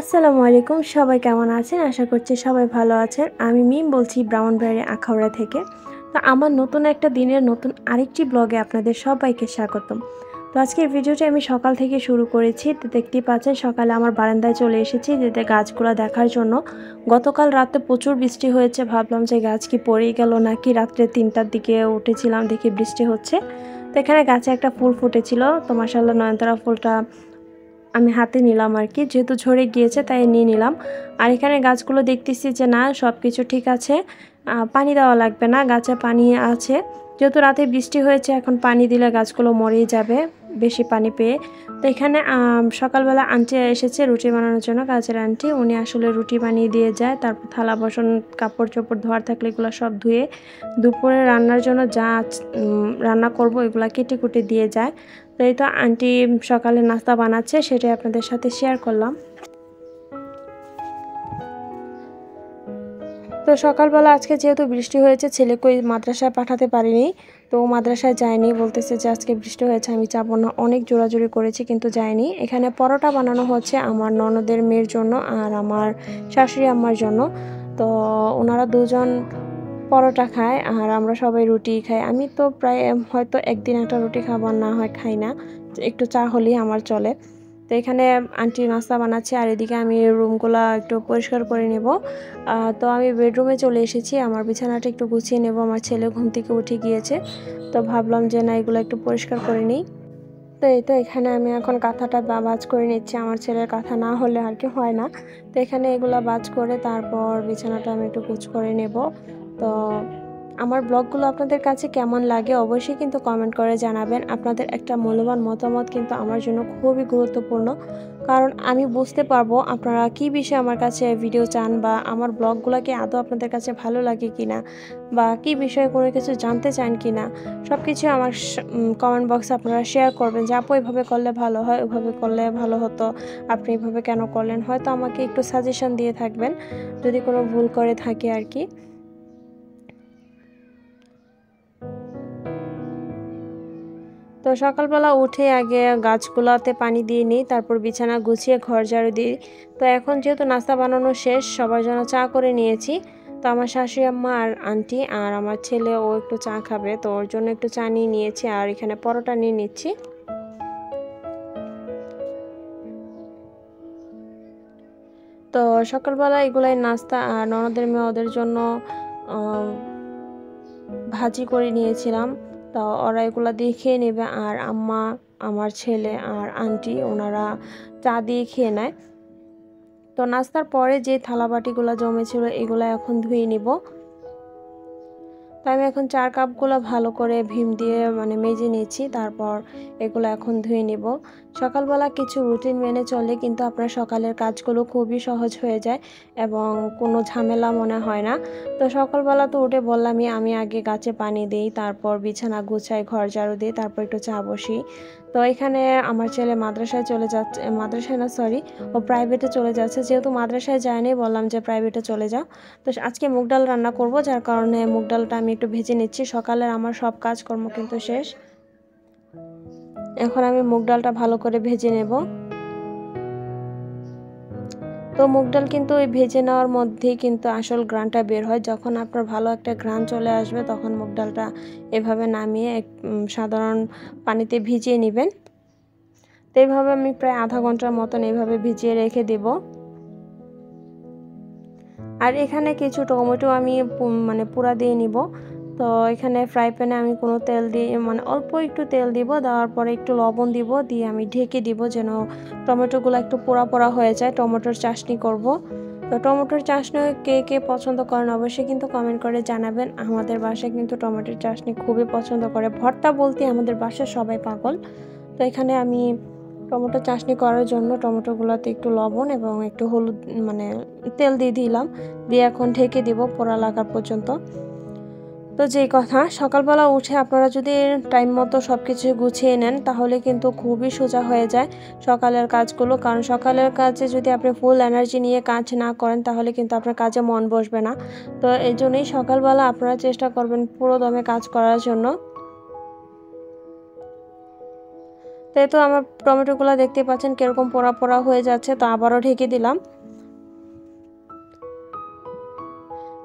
আসসালামু আলাইকুম, সবাই কেমন আছেন? আশা করছি সবাই ভালো আছেন। আমি মিম বলছি ব্রাউনবাড়ি আখাউড়া থেকে। তো আমার নতুন একটা দিনের নতুন আরেকটি ব্লগে আপনাদের সবাইকে স্বাগতম। তো আজকের ভিডিওটা আমি সকাল থেকে শুরু করেছি। তো দেখতেই পাচ্ছেন সকালে আমার বারান্দায় চলে এসেছি যেতে গাছগুলো দেখার জন্য। গতকাল রাতে প্রচুর বৃষ্টি হয়েছে, ভাবলাম যে গাছ কি পড়েই গেল নাকি। রাত্রে ৩টার দিকে উঠেছিলাম, দেখি বৃষ্টি হচ্ছে। তো এখানে গাছে একটা ফুল ফুটেছিল, তো মাশাআল্লাহ নয়নতারা ফুলটা আমি হাতে নিলাম আর কি, যেহেতু ঝরে গিয়েছে তাই নিয়ে নিলাম। আর এখানে গাছগুলো দেখতেছি যে না, সব কিছু ঠিক আছে, পানি দেওয়া লাগবে না, গাছে পানি আছে। যেহেতু রাতে বৃষ্টি হয়েছে, এখন পানি দিলে গাছগুলো মরেই যাবে বেশি পানি পেয়ে। তো এখানে সকালবেলা আন্টি এসেছে রুটি বানানোর জন্য, কাজের আন্টি। উনি আসলে রুটি বানিয়ে দিয়ে যায়, তারপর থালা বাসন কাপড় চোপড় ধোয়ার থাকলে এগুলো সব ধুয়ে দুপুরে রান্নার জন্য যা রান্না করব এগুলো কেটে কুটে দিয়ে যায়। তো এই তো আন্টি সকালে নাস্তা বানাচ্ছে, সেটাই আপনাদের সাথে শেয়ার করলাম। তো সকালবেলা আজকে যেহেতু বৃষ্টি হয়েছে, ছেলেকে ওই মাদ্রাসায় পাঠাতে পারিনি, তো মাদ্রাসায় যায়নি। বলতেছে যে আজকে বৃষ্টি হয়েছে আমি যাব না, অনেক জোরাজুরি করেছি কিন্তু যায়নি। এখানে পরোটা বানানো হচ্ছে আমার ননদের মেয়ের জন্য আর আমার শাশুড়ি আম্মার জন্য। তো ওনারা দুজন পরোটা খায় আর আমরা সবাই রুটি খাই। আমি তো প্রায় হয়তো একদিন একটা রুটি খাবার না হয় খাই না, একটু চা হলেই আমার চলে। তো এখানে আন্টি নাস্তা বানাচ্ছে আর এদিকে আমি রুমগুলো একটু পরিষ্কার করে নেব। তো আমি বেডরুমে চলে এসেছি, আমার বিছানাটা একটু গুছিয়ে নেব। আমার ছেলে ঘুম থেকে উঠে গিয়েছে, তো ভাবলাম যে না, এগুলো একটু পরিষ্কার করে নিই। তো এই তো এখানে আমি এখন কাঁথাটা ভাঁজ করে নিচ্ছি, আমার ছেলের কাঁথা না হলে আর কি হয় না। তো এখানে এগুলো ভাঁজ করে তারপর বিছানাটা আমি একটু গুছ করে নেব। তো আমার ব্লগগুলো আপনাদের কাছে কেমন লাগে অবশ্যই কিন্তু কমেন্ট করে জানাবেন। আপনাদের একটা মূল্যবান মতামত কিন্তু আমার জন্য খুবই গুরুত্বপূর্ণ, কারণ আমি বুঝতে পারবো আপনারা কী বিষয়ে আমার কাছে ভিডিও চান, বা আমার ব্লগগুলোকে আদৌ আপনাদের কাছে ভালো লাগে কিনা, বা কী বিষয়ে কোনো কিছু জানতে চান কিনা। সব কিছু আমার কমেন্ট বক্সে আপনারা শেয়ার করবেন যে আপু এভাবে করলে ভালো হয়, ওইভাবে করলে ভালো হতো, আপনি এভাবে কেন করলেন। হয়তো আমাকে একটু সাজেশন দিয়ে থাকবেন যদি কোনো ভুল করে থাকি আর কি। তো সকালবেলা উঠে আগে গাছগুলোতে পানি দিয়ে নিই, তারপর বিছানা গুছিয়ে ঘর ঝাড়ু দিই। তো এখন যেহেতু নাস্তা বানানো শেষ, সবার জন্য চা করে নিয়েছি। তো আমার শাশুড়ি আম্মা আর আন্টি আর আমার ছেলে ও একটু চা খাবে, তো ওর জন্য একটু চা নিয়ে নিয়েছি আর এখানে পরোটা নিয়ে নিচ্ছি। তো সকালবেলা এগুলাই নাস্তা, আর ননদের মেয়ে ওদের জন্য ভাজি করে নিয়েছিলাম। তো ওরা এগুলো দিয়ে খেয়ে নেবে, আর আম্মা, আমার ছেলে আর আন্টি ওনারা চা দিয়ে খেয়ে নেয়। তো নাস্তার পরে যে থালা বাটিগুলো জমেছিল এগুলো এখন ধুয়ে নিব। তো আমি এখন চার কাপগুলো ভালো করে ভীম দিয়ে মেজে নিয়েছি, তারপর এগুলো এখন ধুয়ে নিব। সকালবেলা কিছু রুটিন মেনে চললে কিন্তু আপনার সকালের কাজগুলো খুবই সহজ হয়ে যায় এবং কোনো ঝামেলা মনে হয় না। তো সকালবেলা তো উঠে বললামই, আমি আগে গাছে পানি দিই, তারপর বিছানা গুছাই, ঘর ঝাড়ু দিই, তারপর একটু চা বসি। তো এখানে আমার ছেলে মাদ্রাসায় চলে যাচ্ছে, মাদ্রাসায় না সরি, ও প্রাইভেটে চলে যাচ্ছে। যেহেতু মাদ্রাসায় যায়নি, বললাম যে প্রাইভেটে চলে যাও। তো আজকে মুগ ডাল রান্না করব, যার কারণে মুগ ডালটা আমি একটু ভেজে নিচ্ছি। সকালের আমার সব কাজকর্ম কিন্তু শেষ, এখন আমি মুগ ডালটা ভালো করে ভেজে নেব। তো মুগ ডাল কিন্তু ওই ভেজে নেওয়ার মধ্যেই কিন্তু আসল ঘ্রাণটা বের হয়। যখন আপনার ভালো একটা ঘ্রাণ চলে আসবে তখন মুগ ডালটা এভাবে নামিয়ে সাধারণ পানিতে ভিজিয়ে নেবেন। তো এইভাবে আমি প্রায় আধা ঘন্টার মতন এইভাবে ভিজিয়ে রেখে দেব। আর এখানে কিছু টমেটো আমি পুরা দিয়ে নিব। তো এখানে ফ্রাই প্যানে আমি কোনো তেল দিয়ে অল্প একটু তেল দিব, দেওয়ার পরে একটু লবণ দিব, দিয়ে আমি ঢেকে দিব যেন টমেটোগুলো একটু পোড়া পোড়া হয়ে যায়। টমেটোর চাটনি করব। তো টমেটোর চাটনি কে কে পছন্দ করেন অবশ্যই কিন্তু কমেন্ট করে জানাবেন। আমাদের বাসায় কিন্তু টমেটোর চাটনি খুবই পছন্দ করে, ভর্তা বলতে আমাদের বাসায় সবাই পাগল। তো এখানে আমি টমেটো চাটনি করার জন্য টমেটোগুলোতে একটু লবণ এবং একটু হলুদ তেল দিয়ে দিলাম, দিয়ে এখন ঢেকে দিব পোড়া লাগার পর্যন্ত। তো যেই কথা, সকালবেলা উঠে আপনারা যদি টাইম মতো সব কিছু গুছিয়ে নেন তাহলে কিন্তু খুবই সোজা হয়ে যায় সকালের কাজগুলো। কারণ সকালের কাজে যদি আপনি ফুল এনার্জি নিয়ে কাজ না করেন তাহলে কিন্তু আপনার কাজে মন বসবে না। তো এই জন্যই সকালবেলা আপনারা চেষ্টা করবেন পুরো দমে কাজ করার জন্য। তো এই তো আমার টমেটোগুলো দেখতে পাচ্ছেন কিরকম পোড়া পোড়া হয়ে যাচ্ছে, তো আবারও ঢেকে দিলাম।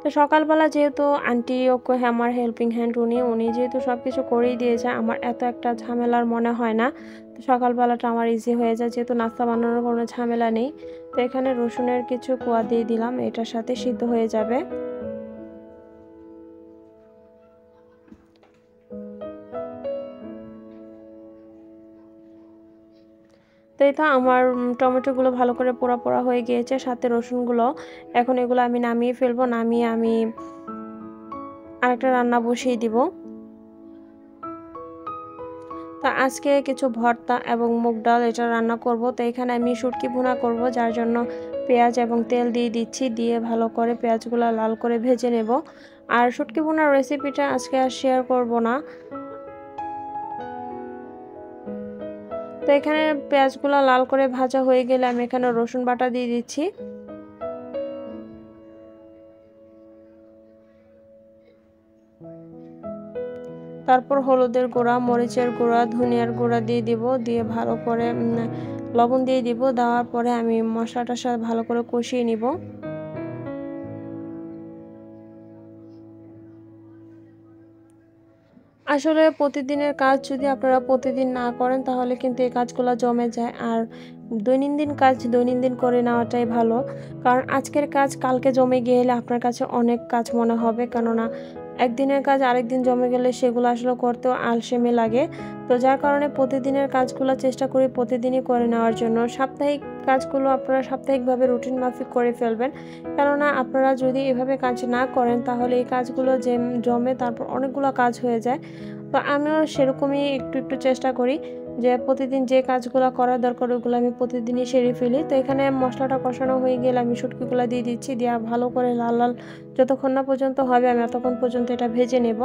তো সকালবেলা যেহেতু আন্টি ওকে আমার হেল্পিং হ্যান্ড উনি যেহেতু সব কিছু করেই দিয়েছে, আমার এত একটা ঝামেলার মনে হয় না। তো সকালবেলাটা আমার ইজি হয়ে যায়, যেহেতু নাস্তা বানানোর কোনো ঝামেলা নেই। তো এখানে রসুনের কিছু কোয়া দিয়ে দিলাম, এটার সাথে সিদ্ধ হয়ে যাবে। তো এই তো আমার টমেটোগুলো ভালো করে পোড়া পোড়া হয়ে গিয়েছে, সাথে রসুনগুলো। এখন এগুলো আমি নামিয়ে ফেলবো, নামিয়ে আমি আরেকটা রান্না বসিয়ে দিব। তো আজকে কিছু ভর্তা এবং মুগ ডাল এটা রান্না করব। তো এখানে আমি শুটকি ভুনা করব, যার জন্য পেঁয়াজ এবং তেল দিয়ে দিচ্ছি, দিয়ে ভালো করে পেঁয়াজগুলো লাল করে ভেজে নেব। আর শুটকি ভুনার রেসিপিটা আজকে আর শেয়ার করব না। তো এখানে পেঁয়াজগুলো লাল করে ভাজা হয়ে গেলে আমি এখানে রসুন বাটা দিয়ে দিচ্ছি। তারপর হলুদের গুঁড়া, মরিচের গুঁড়া, ধনিয়ার গুঁড়া দিয়ে দিব, দিয়ে ভালো করে লবণ দিয়ে দিব। দেওয়ার পরে আমি মশলাটার সাথে ভালো করে কষিয়ে নিব। আসলে প্রতিদিনের কাজ যদি আপনারা প্রতিদিন না করেন তাহলে কিন্তু এই কাজগুলো জমে যায়। আর দৈনন্দিন কাজ দৈনন্দিন করে নেওয়াটাই ভালো, কারণ আজকের কাজ কালকে জমে গেলে আপনার কাছে অনেক কাজ মনে হবে। কেননা একদিনের কাজ আরেকদিন জমে গেলে সেগুলো আসলে করতেও আলসেমি লাগে। তো যার কারণে প্রতিদিনের কাজগুলো চেষ্টা করি প্রতিদিনই করে নেওয়ার জন্য। সাপ্তাহিক কাজগুলো আপনারা সাপ্তাহিকভাবে রুটিন মাফিক করে ফেলবেন, কেননা আপনারা যদি এভাবে কাজ না করেন তাহলে এই কাজগুলো যে জমে তারপর অনেকগুলো কাজ হয়ে যায়। তো আমিও সেরকমই একটু একটু চেষ্টা করি যে প্রতিদিন যে কাজগুলো করার দরকার ওগুলো আমি প্রতিদিনই সেরে ফেলি। তো এখানে মশলাটা কষানো হয়ে গেলে আমি শুটকিগুলো দিয়ে দিচ্ছি, দিয়ে ভালো করে লাল লাল যতক্ষণ না পর্যন্ত হবে আমি ততক্ষণ পর্যন্ত এটা ভেজে নেব।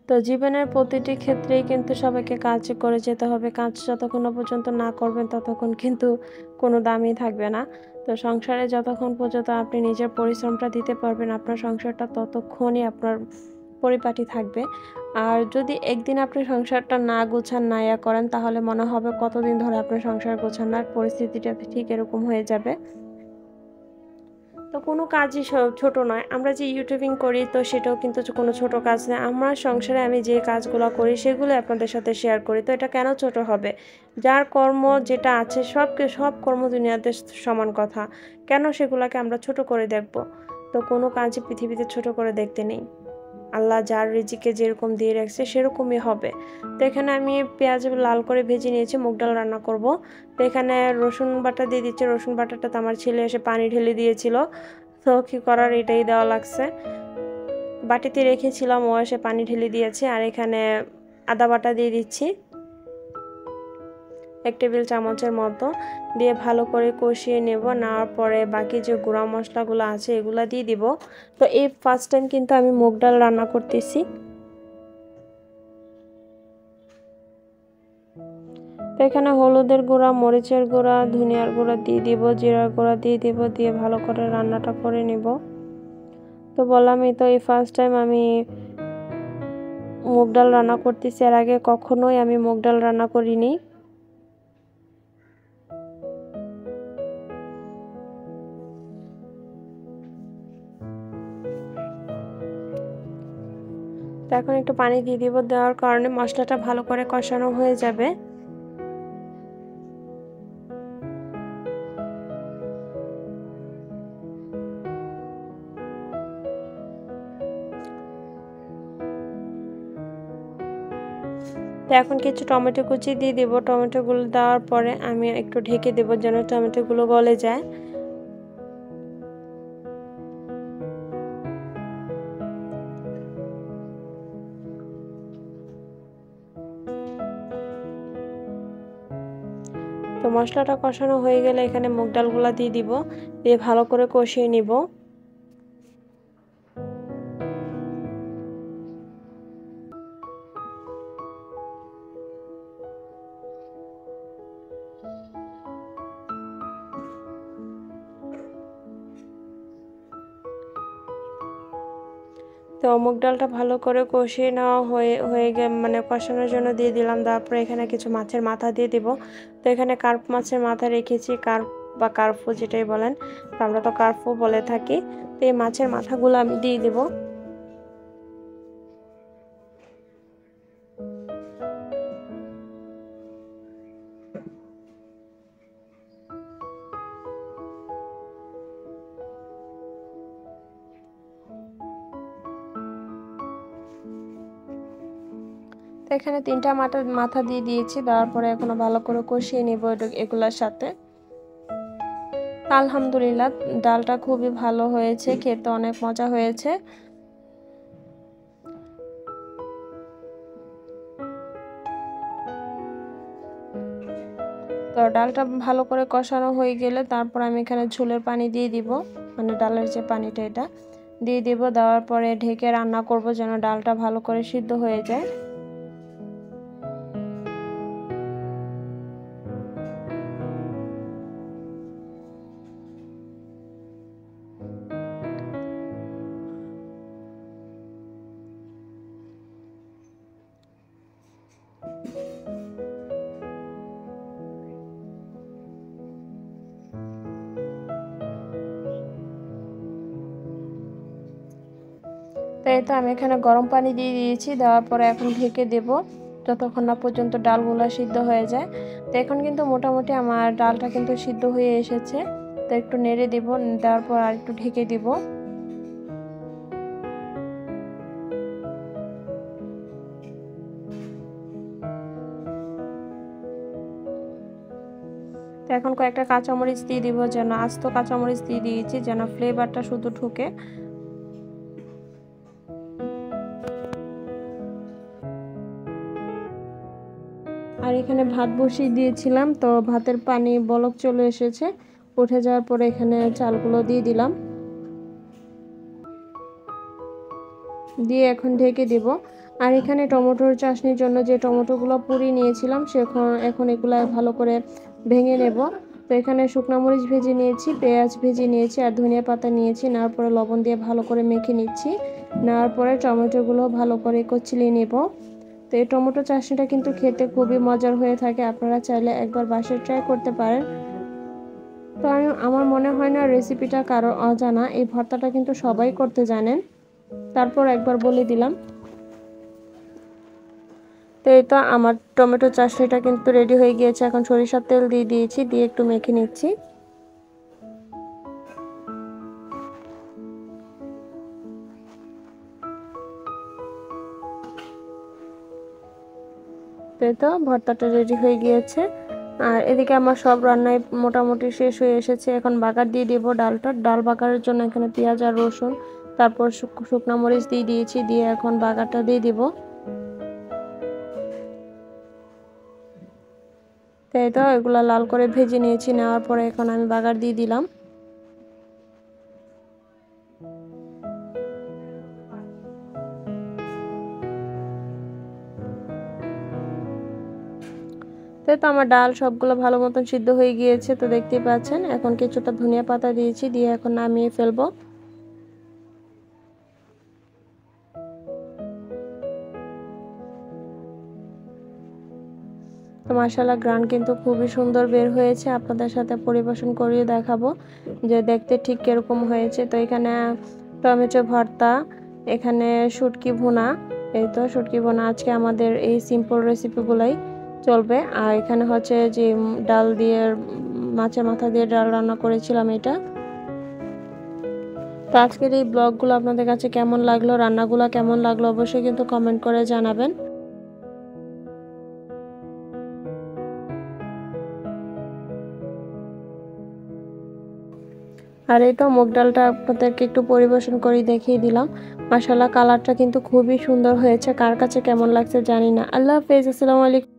তো জীবনের প্রতিটি ক্ষেত্রেই কিন্তু সবাইকে কাজ করে যেতে হবে। কাজ যতক্ষণ না পর্যন্ত না করবেন ততক্ষণ কিন্তু কোনো দামই থাকবে না। তো সংসারে যতক্ষণ পর্যন্ত আপনি নিজের পরিশ্রমটা দিতে পারবেন আপনার সংসারটা ততক্ষণই আপনার পরিপাটি থাকবে। আর যদি একদিন আপনি সংসারটা না গোছান না করেন তাহলে মনে হবে কতদিন ধরে আপনার সংসার গোছান না, পরিস্থিতিটা ঠিক এরকম হয়ে যাবে। তো কোনো কাজই ছোট নয়। আমরা যে ইউটিউবিং করি তো সেটাও কিন্তু কোনো ছোট কাজ না। আমার সংসারে আমি যে কাজগুলো করি সেগুলো আপনাদের সাথে শেয়ার করি। তো এটা কেন ছোট হবে? যার কর্ম যেটা আছে সব কর্ম দুনিয়াতে সমান কথা। কেন সেগুলোকে আমরা ছোট করে দেখব? তো কোনো কাজই পৃথিবীতে ছোট করে দেখতে নেই। আল্লাহ যার রিজিকে যেরকম দিয়ে রাখছে সেরকমই হবে। তো এখানে আমি পেঁয়াজ লাল করে ভেজে নিয়েছি, মুগ ডাল রান্না করব। তো এখানে রসুন বাটা দিয়ে দিচ্ছি। রসুন বাটাটা তো আমার ছেলে এসে পানি ঢেলে দিয়েছিল, তো কী করার এটাই দেওয়া লাগছে। বাটিতে রেখেছিলাম, ও এসে পানি ঢেলে দিয়েছে। আর এখানে আদা বাটা দিয়ে দিচ্ছি 1 টেবিল চামচের মতো, দিয়ে ভালো করে কষিয়ে নেব। নেওয়ার পরে বাকি যে গুঁড়া মশলাগুলো আছে এগুলো দিয়ে দিব। তো এই ফার্স্ট টাইম কিন্তু আমি মুগ ডাল রান্না করতেছি। তো এখানে হলুদের গুঁড়া, মরিচের গুঁড়া, ধনিয়ার গুঁড়া দিয়ে দিব, জিরার গুঁড়া দিয়ে দিব, দিয়ে ভালো করে রান্নাটা করে নিব। তো বললামই তো এই ফার্স্ট টাইম আমি মুগ ডাল রান্না করতেছি, এর আগে কখনোই আমি মুগ ডাল রান্না করিনি। তো এখন একটু পানি দিয়ে দিব, দেওয়ার কারণে মশলাটা ভালো করে কষানো হয়ে যাবে। তো এখন কিছু টমেটো কুচি দিয়ে দেব। টমেটোগুলো দেওয়ার পরে আমি একটু ঢেকে দেব যেন টমেটোগুলো গলে যায়। তো মশলাটা কষানো হয়ে গেলে এখানে মুগ ডালগুলা দিয়ে দিব, দিয়ে ভালো করে কষিয়ে নিব। তো মুগ ডালটা ভালো করে কষিয়ে নেওয়া হয়ে মানে কষানোর জন্য দিয়ে দিলাম। তারপরে এখানে কিছু মাছের মাথা দিয়ে দিব। তো এখানে কার্প মাছের মাথা রেখেছি, কার্প বা কার্পু যেটাই বলেন, তো আমরা তো কার্পু বলে থাকি। তো এই মাছের মাথাগুলো আমি দিয়ে দিব। তো এখানে 3টা মাথা দিয়ে দিয়েছি, দেওয়ার পরে এখনো ভালো করে কষিয়ে নেব এগুলোর সাথে। আলহামদুলিল্লাহ ডালটা খুবই ভালো হয়েছে, খেতে অনেক মজা হয়েছে। তো ডালটা ভালো করে কষানো হয়ে গেলে তারপর আমি এখানে ঝোলের পানি দিয়ে দিব, মানে ডালের যে পানিটা এটা দিয়ে দিব। দেওয়ার পরে ঢেকে রান্না করব যেন ডালটা ভালো করে সিদ্ধ হয়ে যায়। তো এই তো আমি এখানে গরম পানি দিয়ে দিয়েছি, দেওয়ার পরে এখন ঢেকে দেব যতক্ষণ না পর্যন্ত ডালগুলো সিদ্ধ হয়ে যায়। তো এখন কিন্তু মোটামুটি আমার ডালটা কিন্তু সিদ্ধ হয়ে এসেছে। তো একটু নেড়ে দেব, দেওয়ার পর আর একটু ঢেকে দেব। তো এখন কয়েকটা কাঁচামরিচ দিয়ে দিব, যেন আস্ত কাঁচামরিচ দিয়ে দিয়েছি যেন ফ্লেভারটা শুধু ঢুকে। আর এখানে ভাত বসিয়ে দিয়েছিলাম, তো ভাতের পানি বলক চলে এসেছে। উঠে যাওয়ার পরে এখানে চালগুলো দিয়ে দিলাম, দিয়ে এখন ঢেকে দেব। আর এখানে টমেটোর চাটনির জন্য যে টমেটোগুলো পুড়িয়ে নিয়েছিলাম এখন এগুলো ভালো করে ভেঙে নেব। তো এখানে শুকনো মরিচ ভেজে নিয়েছি, পেঁয়াজ ভেজে নিয়েছি আর ধনিয়া পাতা নিয়েছি। নেওয়ার পরে লবণ দিয়ে ভালো করে মেখে নিচ্ছি। নেওয়ার পরে টমেটোগুলো ভালো করে কচলিয়ে নেব। তো এই টমেটো চাটনিটা কিন্তু খেতে খুবই মজার হয়ে থাকে, আপনারা চাইলে একবার বাসায় ট্রাই করতে পারেন। তো আমার মনে হয় না রেসিপিটা কারো অজানা, এই ভর্তাটা কিন্তু সবাই করতে জানেন। তারপর একবার বলে দিলাম। তো এই তো আমার টমেটো চাটনিটা কিন্তু রেডি হয়ে গিয়েছে। এখন সরিষার তেল দিয়ে দিয়েছি, দিয়ে একটু মেখে নিচ্ছি। তো এই তো ভর্তাটা রেডি হয়ে গিয়েছে। আর এদিকে আমার সব রান্নাই মোটামুটি শেষ হয়ে এসেছে। এখন বাগার দিয়ে দেবো ডাল বাগারের জন্য এখানে পেঁয়াজ আর রসুন, তারপর শুকনো মরিচ দিয়ে দিয়েছি, দিয়ে এখন বাগারটা দিয়ে দিব। তাই তো এগুলো লাল করে ভেজে নিয়েছি, নেওয়ার পরে এখন আমি বাগার দিয়ে দিলাম। তাই তো আমার ডাল সবগুলো ভালো মতন সিদ্ধ হয়ে গিয়েছে, তো দেখতেই পাচ্ছেন। এখন কিছুটা ধনিয়া পাতা দিয়েছি, দিয়ে এখন নামিয়ে ফেলবো। তো মাশাআল্লাহ গ্রান কিন্তু খুবই সুন্দর বের হয়েছে, আপনাদের সাথে পরিবেশন করিয়ে দেখাবো যে দেখতে ঠিক কিরকম হয়েছে। তো এখানে টমেটো ভর্তা, এখানে শুটকি ভুনা। এই তো শুটকি ভুনা আজকে আমাদের এই সিম্পল রেসিপিগুলাই চলবে। আর এখানে হচ্ছে যে ডাল দিয়ে মাছের মাথা দিয়ে ডাল রান্না করেছিলাম এটা। তো আজকের এই ব্লগগুলো আপনাদের কাছে কেমন লাগলো, রান্নাগুলো কেমন লাগলো অবশ্যই কিন্তু কমেন্ট করে জানাবেন। আর এই তো মুগ ডালটা আপনাদেরকে একটু পরিবেশন করে দেখিয়ে দিলাম। মাশাআল্লাহ কালারটা কিন্তু খুবই সুন্দর হয়েছে, কার কাছে কেমন লাগছে জানি না। আল্লাহ হাফেজ, আসসালামু আলাইকুম।